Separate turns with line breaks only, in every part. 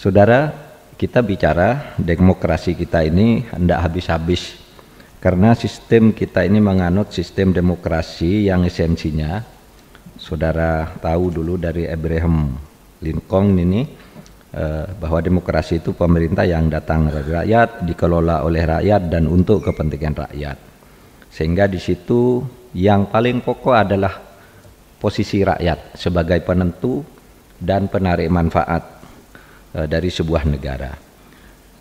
Saudara, kita bicara demokrasi kita ini hendak habis-habis karena sistem kita ini menganut sistem demokrasi yang esensinya, saudara tahu dulu dari Abraham Lincoln ini, bahwa demokrasi itu pemerintah yang datang dari rakyat, dikelola oleh rakyat dan untuk kepentingan rakyat. Sehingga di situ yang paling pokok adalah posisi rakyat sebagai penentu dan penarik manfaat dari sebuah negara.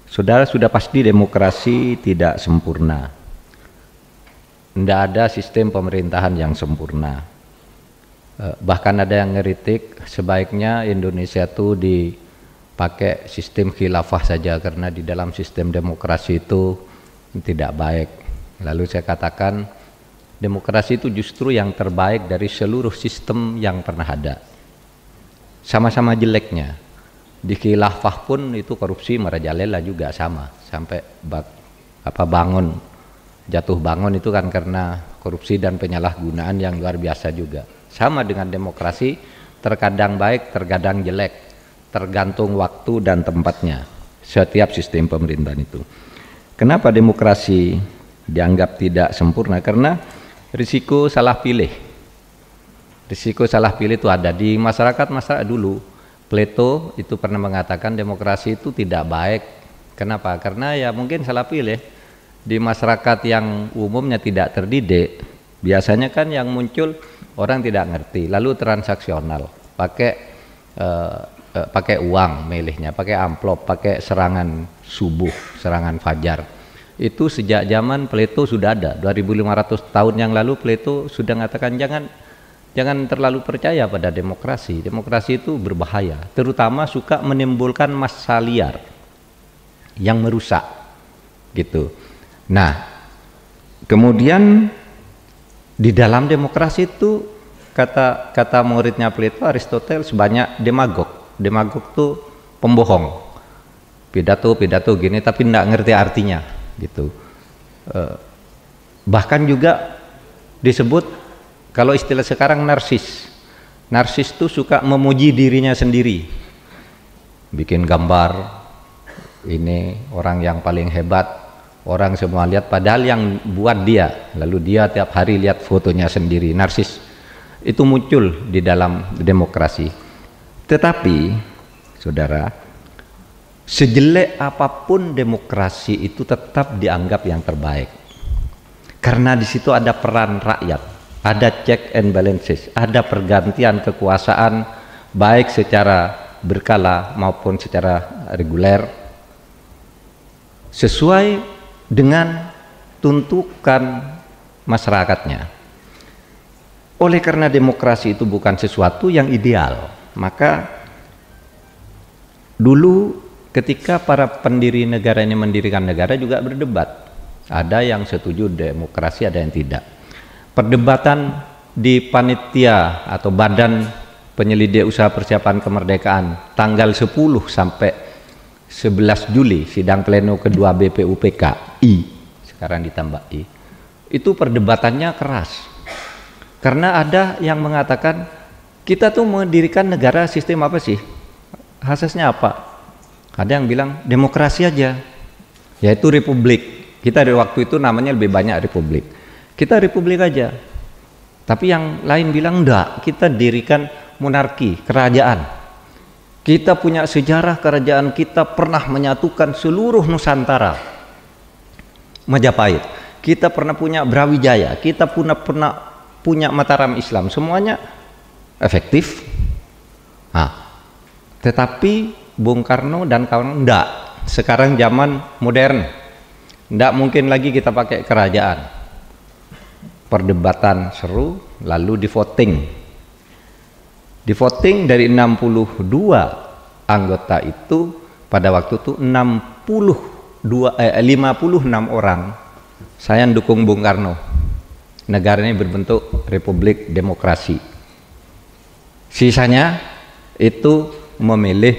Saudara, sudah pasti demokrasi tidak sempurna. Tidak ada sistem pemerintahan yang sempurna. Bahkan ada yang ngeritik sebaiknya Indonesia itu dipakai sistem khilafah saja karena di dalam sistem demokrasi itu tidak baik. Lalu saya katakan demokrasi itu justru yang terbaik dari seluruh sistem yang pernah ada. Sama-sama jeleknya. Di khilafah pun itu korupsi merajalela juga sama, sampai jatuh bangun itu kan karena korupsi dan penyalahgunaan yang luar biasa juga. Sama dengan demokrasi, terkadang baik, terkadang jelek, tergantung waktu dan tempatnya setiap sistem pemerintahan itu. Kenapa demokrasi dianggap tidak sempurna? Karena risiko salah pilih. Risiko salah pilih itu ada di masyarakat dulu. Plato itu pernah mengatakan demokrasi itu tidak baik. Kenapa? Karena ya mungkin salah pilih. Di masyarakat yang umumnya tidak terdidik, biasanya kan yang muncul orang tidak ngerti, lalu transaksional, pakai uang milihnya, pakai amplop, pakai serangan subuh, serangan fajar. Itu sejak zaman Plato sudah ada. 2500 tahun yang lalu Plato sudah mengatakan jangan terlalu percaya pada demokrasi. Demokrasi itu berbahaya, terutama suka menimbulkan massa liar yang merusak gitu. Nah, kemudian di dalam demokrasi itu kata muridnya Plato, Aristoteles, banyak demagog. Demagog itu pembohong, pidato gini tapi tidak ngerti artinya gitu. Bahkan juga disebut, kalau istilah sekarang, narsis. Narsis itu suka memuji dirinya sendiri, bikin gambar, ini orang yang paling hebat, orang semua lihat, padahal yang buat dia, lalu dia tiap hari lihat fotonya sendiri. Narsis itu muncul di dalam demokrasi. Tetapi saudara, sejelek apapun demokrasi itu tetap dianggap yang terbaik, karena di situ ada peran rakyat, ada check and balances, ada pergantian kekuasaan baik secara berkala maupun secara reguler sesuai dengan tuntutan masyarakatnya. Oleh karena demokrasi itu bukan sesuatu yang ideal, maka dulu ketika para pendiri negara ini mendirikan negara juga berdebat. Ada yang setuju demokrasi, ada yang tidak. Perdebatan di panitia atau badan penyelidik usaha persiapan kemerdekaan tanggal 10 sampai 11 Juli, sidang pleno kedua BPUPK I, sekarang ditambah I, itu perdebatannya keras. Karena ada yang mengatakan, kita tuh mendirikan negara sistem apa sih? Asasnya apa? Ada yang bilang demokrasi aja, yaitu republik. Kita di waktu itu namanya lebih banyak republik. Kita republik aja. Tapi yang lain bilang enggak, kita dirikan monarki, kerajaan. Kita punya sejarah kerajaan kita pernah menyatukan seluruh Nusantara. Majapahit. Kita pernah punya Brawijaya, kita pernah punya Mataram Islam, semuanya efektif. Nah, tetapi Bung Karno dan kawan enggak. Sekarang zaman modern, enggak mungkin lagi kita pakai kerajaan. Perdebatan seru, lalu di voting. Di voting dari 62 anggota itu, pada waktu itu 56 orang saya dukung Bung Karno. Negara ini berbentuk republik demokrasi. Sisanya itu memilih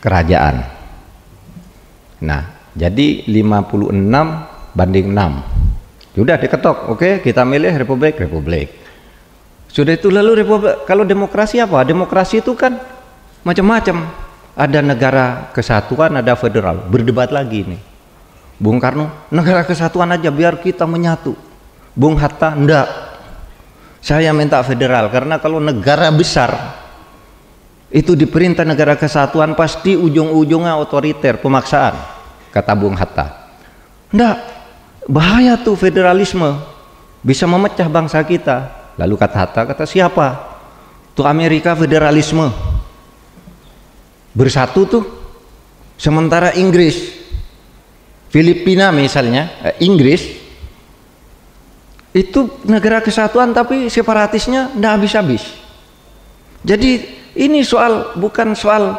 kerajaan. Nah, jadi 56 banding 6. Sudah diketok, oke, kita milih republik. Sudah itu lalu republik. Kalau demokrasi apa? Demokrasi itu kan macam-macam. ada negara kesatuan, ada federal, berdebat lagi nih. Bung Karno, negara kesatuan aja biar kita menyatu. Bung Hatta, enggak, saya minta federal, karena kalau negara besar itu diperintah negara kesatuan pasti ujung-ujungnya otoriter, pemaksaan, kata Bung Hatta. Enggak, bahaya tuh federalisme, bisa memecah bangsa kita. Lalu kata Hatta, kata siapa? Tuh Amerika federalisme, bersatu tuh. Sementara Inggris, Filipina misalnya, Inggris itu negara kesatuan tapi separatisnya ndak habis-habis. Jadi ini soal, bukan soal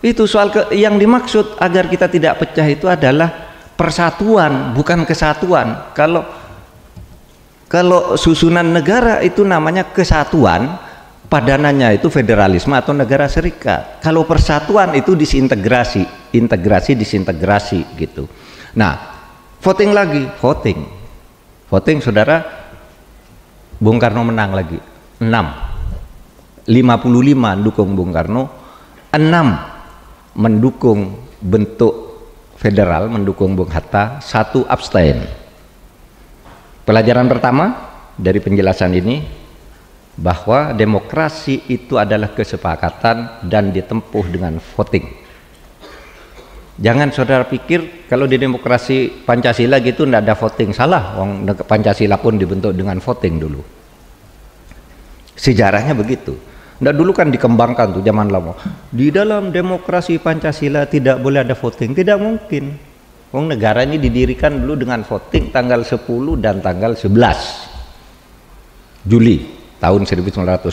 itu, soal yang dimaksud agar kita tidak pecah itu adalah persatuan, bukan kesatuan. Kalau susunan negara itu namanya kesatuan, padanannya itu federalisme atau negara serikat. Kalau persatuan itu disintegrasi, integrasi disintegrasi gitu. Nah, voting lagi, voting saudara, Bung Karno menang lagi 55 mendukung Bung Karno, 6 mendukung bentuk federal, mendukung Bung Hatta, 1 abstain. Pelajaran pertama dari penjelasan ini bahwa demokrasi itu adalah kesepakatan dan ditempuh dengan voting. Jangan saudara pikir kalau di demokrasi Pancasila gitu tidak ada voting. Salah, Pancasila pun dibentuk dengan voting dulu. Sejarahnya begitu. Nggak, dulu kan dikembangkan tuh zaman lama. Di dalam demokrasi Pancasila tidak boleh ada voting. Tidak mungkin. Negara ini didirikan dulu dengan voting tanggal 10 dan tanggal 11 Juli tahun 1945.